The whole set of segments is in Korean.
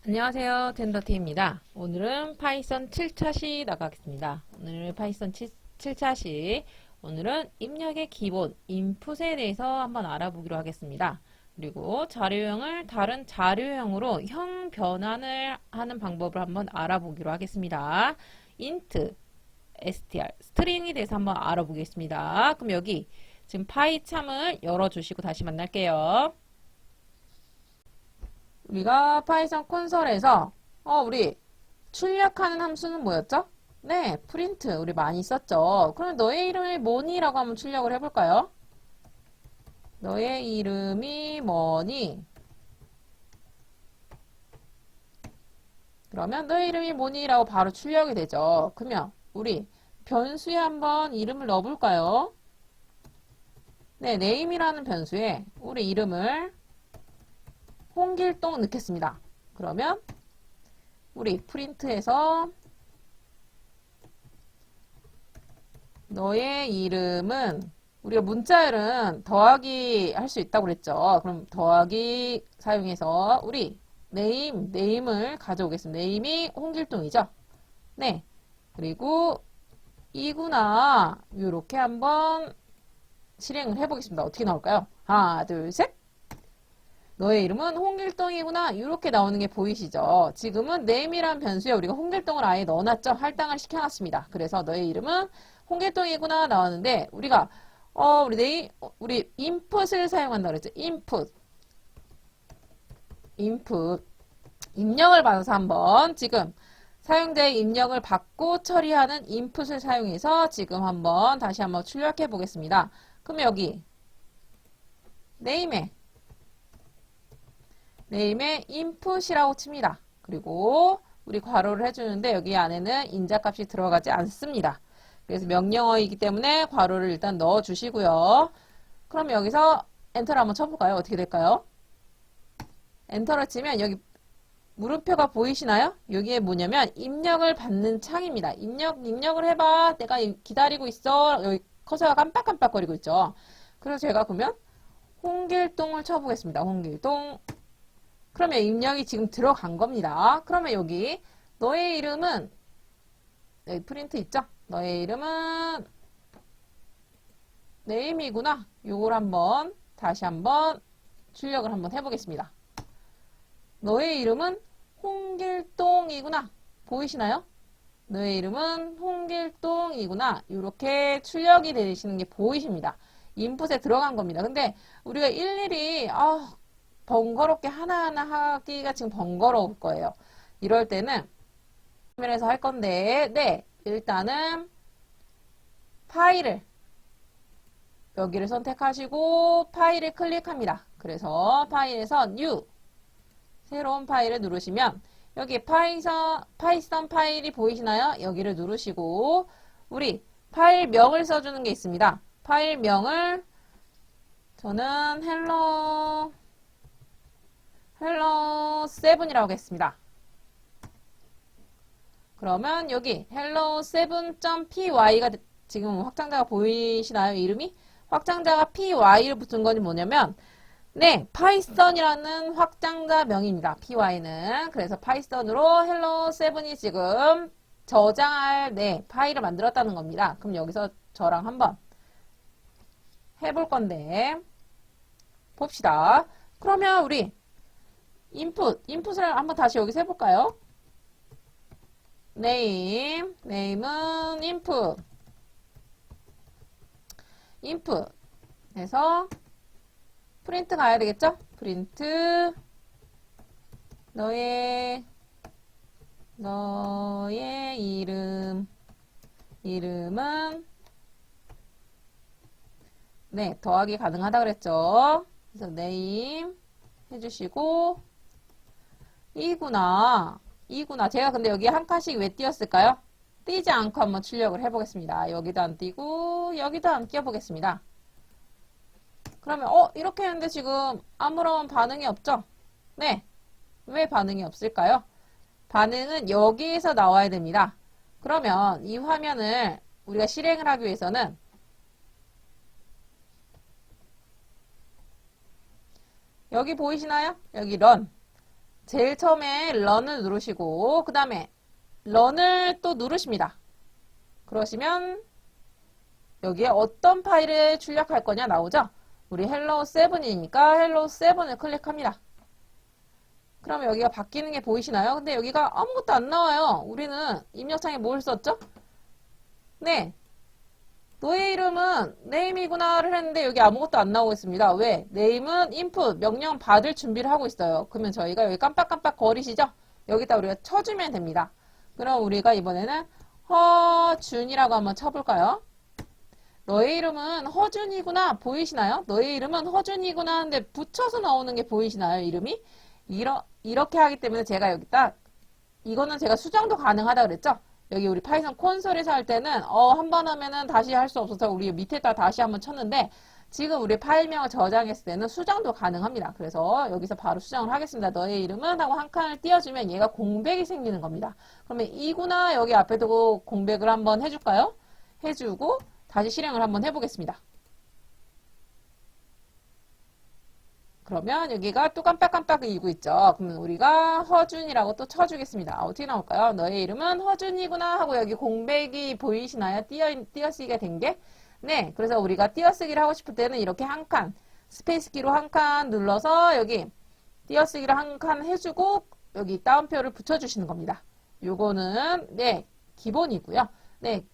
안녕하세요. 젠더티입니다. 오늘은 파이썬 7차 나가겠습니다. 오늘 파이썬 7차 오늘은 입력의 기본, 인풋에 대해서 한번 알아보기로 하겠습니다. 그리고 자료형을 다른 자료형으로 형 변환을 하는 방법을 한번 알아보기로 하겠습니다. int, str, 스트링에 대해서 한번 알아보겠습니다. 그럼 여기 지금 파이참을 열어주시고 다시 만날게요. 우리가 파이썬 콘솔에서 우리 출력하는 함수는 뭐였죠? 네, 프린트 우리 많이 썼죠. 그럼 너의 이름이 뭐니? 라고 한번 출력을 해볼까요? 너의 이름이 뭐니? 그러면 너의 이름이 뭐니? 라고 바로 출력이 되죠. 그러면 우리 변수에 한번 이름을 넣어볼까요? 네, name이라는 변수에 우리 이름을 홍길동 넣겠습니다. 그러면 우리 프린트에서 너의 이름은 우리가 문자열은 더하기 할 수 있다고 그랬죠. 그럼 더하기 사용해서 우리 name을 가져오겠습니다. name이 홍길동이죠. 네. 그리고 이구나 이렇게 한번 실행을 해보겠습니다. 어떻게 나올까요? 하나, 둘, 셋. 너의 이름은 홍길동이구나 이렇게 나오는 게 보이시죠? 지금은 name이라는 변수에 우리가 홍길동을 아예 넣어놨죠? 할당을 시켜놨습니다. 그래서 너의 이름은 홍길동이구나 나왔는데 우리가 우리 input을 사용한다 그랬죠? input 입력을 받아서 한번 지금 사용자의 입력을 받고 처리하는 input을 사용해서 지금 한번 다시 한번 출력해 보겠습니다. 그럼 여기 name에 input이라고 칩니다. 그리고 우리 괄호를 해주는데 여기 안에는 인자값이 들어가지 않습니다. 그래서 명령어이기 때문에 괄호를 일단 넣어주시고요. 그럼 여기서 엔터를 한번 쳐볼까요? 어떻게 될까요? 엔터를 치면 여기 물음표가 보이시나요? 여기에 뭐냐면 입력을 받는 창입니다. 입력을 해봐. 내가 기다리고 있어. 여기 커서가 깜빡깜빡거리고 있죠. 그래서 제가 그러면 홍길동을 쳐보겠습니다. 홍길동. 그러면 입력이 지금 들어간 겁니다. 그러면 여기 너의 이름은 여기 프린트 있죠? 너의 이름은 name이구나. 요걸 한번 다시 한번 출력을 한번 해보겠습니다. 너의 이름은 홍길동이구나. 보이시나요? 너의 이름은 홍길동이구나. 이렇게 출력이 되시는 게 보이십니다. 인풋에 들어간 겁니다. 근데 우리가 일일이 번거롭게 하나하나 하기가 지금 번거로울 거예요. 이럴 때는 화면에서 할 건데 네, 일단은 파일을 여기를 선택하시고 파일을 클릭합니다. 그래서 파일에서 New 새로운 파일을 누르시면 여기 파이썬 파일이 보이시나요? 여기를 누르시고 우리 파일명을 써주는 게 있습니다. 파일명을 저는 hello7이라고 하겠습니다. 그러면 여기 hello7.py가 지금 확장자가 보이시나요? 이름이? 확장자가 py를 붙은 건 뭐냐면 네, 파이썬이라는 확장자 명입니다. py는. 그래서 파이썬으로 hello7이 지금 저장할 파일을 만들었다는 겁니다. 그럼 여기서 저랑 한번 해볼 건데 봅시다. 그러면 우리 인풋을 한번 다시 여기서 해볼까요? name은 input 해서 프린트 가야 되겠죠? 프린트 너의 이름은 네, 더하기 가능하다 그랬죠? 그래서 name 해주시고 이구나. 제가 근데 여기 한 칸씩 왜 띄었을까요? 띄지 않고 한번 출력을 해보겠습니다. 여기도 안 띄고 여기도 안 띄워보겠습니다. 그러면 이렇게 했는데 지금 아무런 반응이 없죠? 네. 왜 반응이 없을까요? 반응은 여기에서 나와야 됩니다. 그러면 이 화면을 우리가 실행을 하기 위해서는 여기 보이시나요? 여기 run 제일 처음에 런을 누르시고 그 다음에 런을 또 누르십니다. 그러시면 여기에 어떤 파일을 출력할 거냐 나오죠? 우리 헬로 7이니까 헬로 7을 클릭합니다. 그럼 여기가 바뀌는 게 보이시나요? 근데 여기가 아무것도 안 나와요. 우리는 입력창에 뭘 썼죠? 네. 너의 이름은 네임이구나를 했는데 여기 아무것도 안 나오고 있습니다. 왜? 네임은 인풋, 명령 받을 준비를 하고 있어요. 그러면 저희가 여기 깜빡깜빡 거리시죠? 여기다 우리가 쳐주면 됩니다. 그럼 우리가 이번에는 허준이라고 한번 쳐볼까요? 너의 이름은 허준이구나 보이시나요? 너의 이름은 허준이구나 하는데 붙여서 나오는 게 보이시나요? 이름이? 이렇게 하기 때문에 제가 여기다 이거는 제가 수정도 가능하다 그랬죠? 여기 우리 파이썬 콘솔에서 할 때는 한 번 하면은 다시 할 수 없어서 우리 밑에다 다시 한번 쳤는데 지금 우리 파일명을 저장했을 때는 수정도 가능합니다. 그래서 여기서 바로 수정을 하겠습니다. 너의 이름은 하고 한 칸을 띄워주면 얘가 공백이 생기는 겁니다. 그러면 이구나 여기 앞에 두고 공백을 한번 해줄까요? 해주고 다시 실행을 한번 해보겠습니다. 그러면 여기가 또 깜빡깜빡 이고 있죠. 그러면 우리가 허준이라고 또 쳐주겠습니다. 어떻게 나올까요? 너의 이름은 허준이구나 하고 여기 공백이 보이시나요? 띄어쓰기가 된 게? 네, 그래서 우리가 띄어쓰기를 하고 싶을 때는 이렇게 한 칸, 스페이스 키로 한 칸 눌러서 여기 띄어쓰기를 한 칸 해주고 여기 따옴표를 붙여주시는 겁니다. 요거는 네, 기본이고요. 네,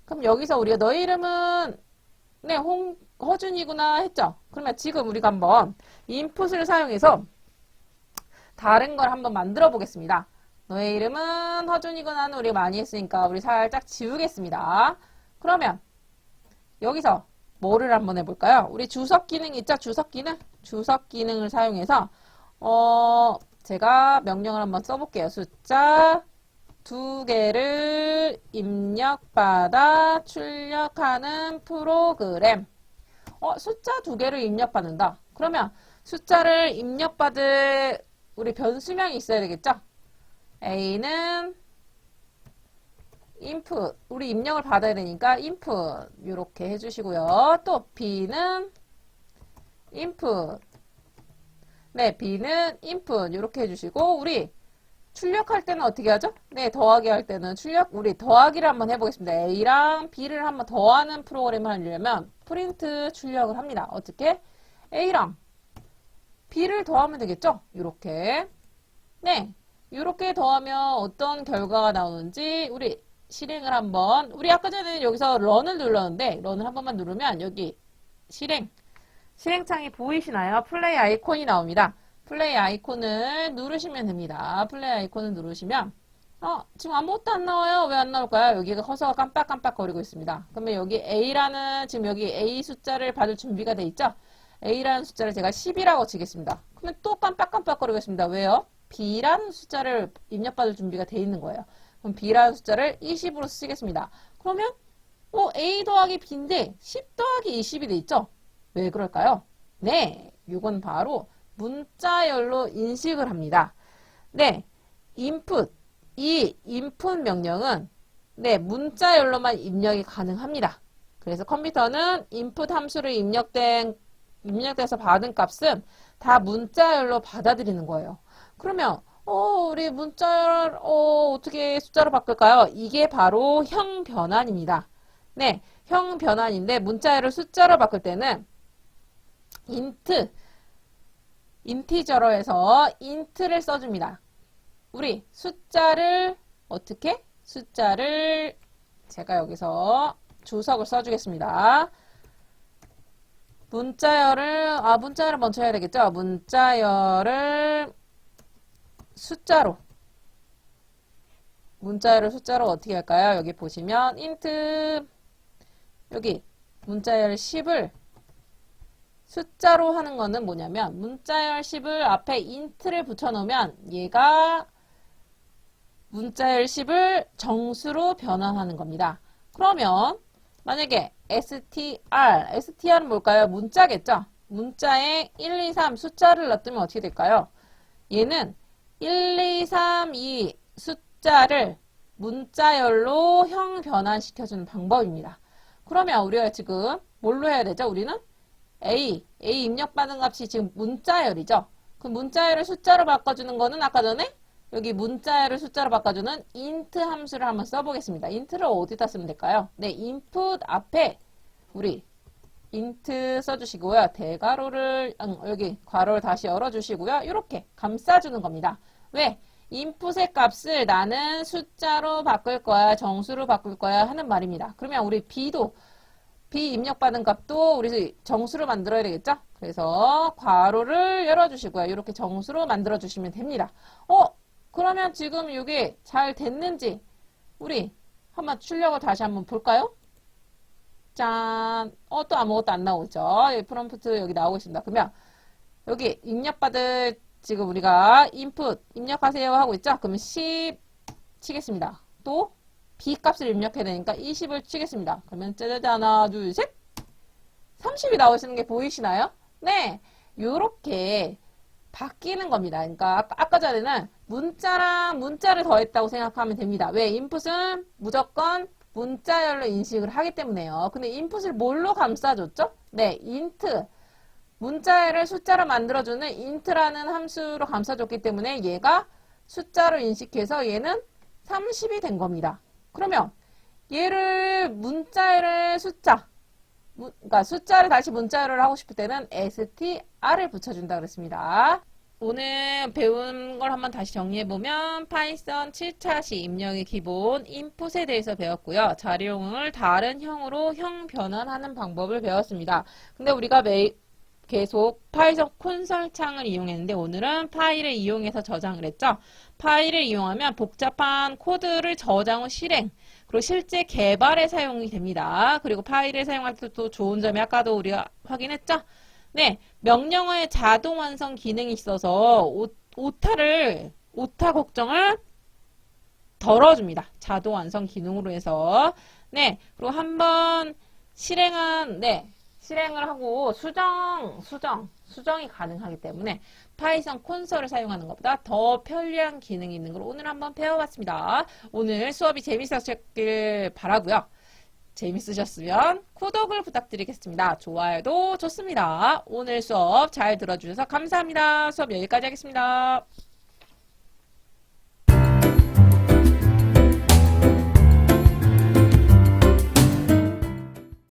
그럼 여기서 우리가 너의 이름은 네, 허준이구나 했죠? 그러면 지금 우리가 한번 인풋을 사용해서 다른 걸 한번 만들어 보겠습니다. 너의 이름은 허준이구나는 우리가 많이 했으니까 우리 살짝 지우겠습니다. 그러면 여기서 뭐를 한번 해볼까요? 우리 주석 기능 있죠? 주석 기능? 주석 기능을 사용해서 제가 명령을 한번 써볼게요. 숫자 2개를 입력받아 출력하는 프로그램. 숫자 2개를 입력받는다. 그러면 숫자를 입력받을 우리 변수명이 있어야 되겠죠? A는 input, 우리 입력을 받아야 되니까 input 이렇게 해주시고요. 또 B는 input, 네, B는 input 이렇게 해주시고 우리 출력할 때는 어떻게 하죠? 네, 더하기 할 때는 우리 더하기를 한번 해보겠습니다. A랑 B를 한번 더하는 프로그램을 하려면 프린트 출력을 합니다. 어떻게? A랑 B를 더하면 되겠죠? 이렇게. 네, 이렇게 더하면 어떤 결과가 나오는지 우리 실행을 한번, 우리 아까 전에 여기서 런을 눌렀는데 런을 한 번만 누르면 여기 실행창이 보이시나요? 플레이 아이콘이 나옵니다. 플레이 아이콘을 누르시면 됩니다. 플레이 아이콘을 누르시면 지금 아무것도 안 나와요. 왜 안 나올까요? 여기가 커서가 깜빡깜빡 거리고 있습니다. 그러면 여기 A라는 지금 여기 A 숫자를 받을 준비가 돼 있죠? A라는 숫자를 제가 10이라고 치겠습니다. 그러면 또 깜빡깜빡 거리고 있습니다. 왜요? B라는 숫자를 입력받을 준비가 돼 있는 거예요. 그럼 B라는 숫자를 20으로 쓰겠습니다. 그러면 A 더하기 B인데 10 더하기 20이 돼 있죠? 왜 그럴까요? 네, 이건 바로 문자열로 인식을 합니다. 네, input, 이 input 명령은 네, 문자열로만 입력이 가능합니다. 그래서 컴퓨터는 input 함수를 입력돼서 받은 값은 다 문자열로 받아들이는 거예요. 그러면 우리 문자열 어떻게 숫자로 바꿀까요? 이게 바로 형 변환입니다. 네, 형 변환인데 문자열을 숫자로 바꿀 때는 인티저로 해서 int를 써줍니다. 우리 숫자를 어떻게? 숫자를 제가 여기서 주석을 써주겠습니다. 문자열을 먼저 해야 되겠죠? 문자열을 숫자로 어떻게 할까요? 여기 보시면 int 여기 문자열 10을 숫자로 하는 거는 뭐냐면 문자열 10을 앞에 int를 붙여놓으면 얘가 문자열 10을 정수로 변환하는 겁니다. 그러면 만약에 str은 뭘까요? 문자겠죠? 문자에 1, 2, 3 숫자를 놔두면 어떻게 될까요? 얘는 1, 2, 3, 2 숫자를 문자열로 형 변환시켜주는 방법입니다. 그러면 우리가 지금 뭘로 해야 되죠? 우리는 A 입력받은 값이 지금 문자열이죠. 그 문자열을 숫자로 바꿔주는 거는 아까 전에 여기 문자열을 숫자로 바꿔주는 int 함수를 한번 써보겠습니다. int를 어디다 쓰면 될까요? 네, input 앞에 우리 int 써주시고요. 대괄호를 여기 괄호를 다시 열어주시고요. 이렇게 감싸주는 겁니다. 왜? input의 값을 나는 숫자로 바꿀 거야, 정수로 바꿀 거야 하는 말입니다. 그러면 우리 b도 b 입력받은 값도 우리 정수로 만들어야 되겠죠? 그래서 괄호를 열어주시고요. 이렇게 정수로 만들어주시면 됩니다. 그러면 지금 이게 잘 됐는지 우리 한번 출력을 다시 한번 볼까요? 짠! 또 아무것도 안 나오죠? 프롬프트 여기 나오고 있습니다. 그러면 여기 입력받을 지금 우리가 input 입력하세요 하고 있죠? 그러면 10 치겠습니다. 또 b 값을 입력해야 되니까 20을 치겠습니다. 그러면 짜자잔 하나 둘 셋 30이 나오시는 게 보이시나요? 네, 요렇게 바뀌는 겁니다. 그러니까 아까 전에는 문자랑 문자를 더했다고 생각하면 됩니다. 왜? 인풋은 무조건 문자열로 인식을 하기 때문에요. 근데 인풋을 뭘로 감싸줬죠? 네, int. 문자열을 숫자로 만들어주는 int라는 함수로 감싸줬기 때문에 얘가 숫자로 인식해서 얘는 30이 된 겁니다. 그러면 얘를 문자열을 그러니까 숫자를 다시 문자열을 하고 싶을 때는 str을 붙여준다 그랬습니다. 오늘 배운 걸 한번 다시 정리해보면 파이썬 7차 시 입력의 기본 인풋에 대해서 배웠고요. 자료형을 다른 형으로 형 변환하는 방법을 배웠습니다. 근데 우리가 계속 파이썬 콘솔 창을 이용했는데 오늘은 파일을 이용해서 저장을 했죠. 파일을 이용하면 복잡한 코드를 저장 후 실행 그리고 실제 개발에 사용이 됩니다. 그리고 파일을 사용할 때 또 좋은 점이 아까도 우리가 확인했죠. 네, 명령어의 자동 완성 기능이 있어서 오타 걱정을 덜어줍니다. 자동 완성 기능으로 해서. 네, 그리고 한번 실행을 하고 수정이 가능하기 때문에 파이썬 콘솔을 사용하는 것보다 더 편리한 기능이 있는 걸 오늘 한번 배워봤습니다. 오늘 수업이 재밌으셨길 바라고요. 재밌으셨으면 구독을 부탁드리겠습니다. 좋아요도 좋습니다. 오늘 수업 잘 들어주셔서 감사합니다. 수업 여기까지 하겠습니다.